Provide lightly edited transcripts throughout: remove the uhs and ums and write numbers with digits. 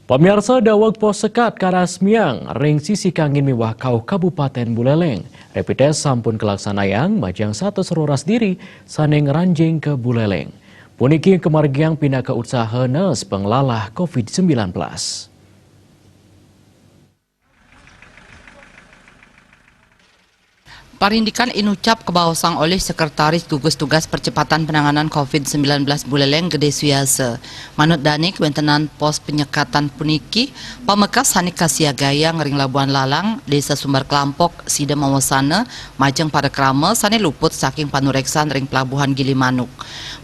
Pemirsa dawag pos sekat Karasmiang, ring sisi kangin miwah kau Kabupaten Buleleng. Rapid test sampun kelaksanayang, majang satu seroras diri, saneng ranjing ke Buleleng. Puniki kemargiang pindah ke usaha nes penglalah COVID-19. Parindikan inucap kebawasang oleh Sekretaris Gugus Tugas Percepatan Penanganan COVID-19 Buleleng Gede Suyase. Manut Danik, wentenan pos penyekatan puniki, pamekas hanik kasiagaya ngering Labuan Lalang, Desa Sumber Kelampok, Sida Mawasana, Majeng pada Krame, sane luput saking panureksan ring Pelabuhan Gilimanuk.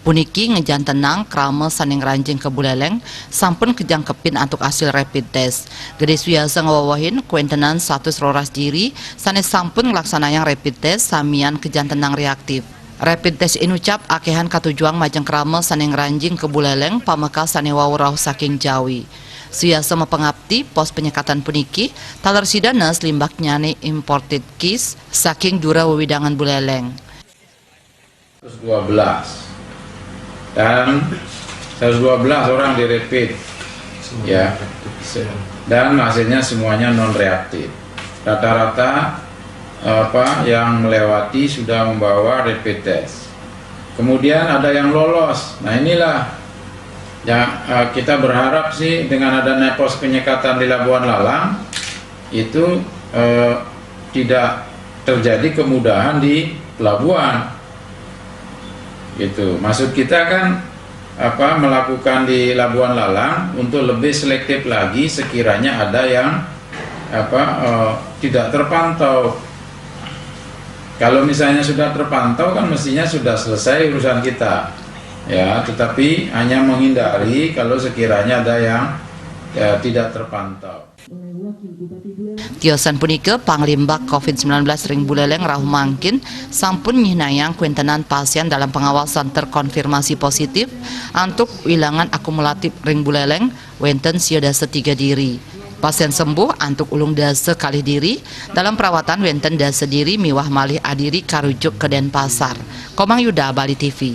Puniki ngejan tenang, Krame saning ranjing ke Buleleng, sampun kejang kepin antuk hasil rapid test. Gede Suyase ngawawahin, kuentenan satu roras diri, sane sampun ngelaksanayang rapid test samian kejan tenang reaktif. Rapid test inucap akehan katujuang Majeng Krame saneng ranjing ke Buleleng pamekas sane wawurau saking Jawi. Suyase mapengabdi pos penyekatan puniki talar sidanes limbak nyane imported case saking Dura Wewidangan Buleleng. 112 dan 112 orang di rapid ya, dan hasilnya semuanya non reaktif. Rata-rata yang melewati sudah membawa rapid test. Kemudian ada yang lolos. Nah inilah yang kita berharap sih dengan adanya pos penyekatan di Labuan Lalang itu tidak terjadi kemudahan di pelabuhan. Gitu. Maksud kita kan melakukan di Labuan Lalang untuk lebih selektif lagi sekiranya ada yang tidak terpantau. Kalau misalnya sudah terpantau kan mestinya sudah selesai urusan kita, ya. Tetapi hanya menghindari kalau sekiranya ada yang tidak terpantau. Tiosan punike Panglimbak COVID-19 ring Buleleng Rahu Mangkin sampun nyihnayang kuentenan pasien dalam pengawasan terkonfirmasi positif antuk wilangan akumulatif ring Buleleng wenten siodase 3 diri. Pasien sembuh antuk ulung dase kali diri dalam perawatan wenten dase diri miwah malih adiri karujuk ke Denpasar. Komang Yuda, Bali TV.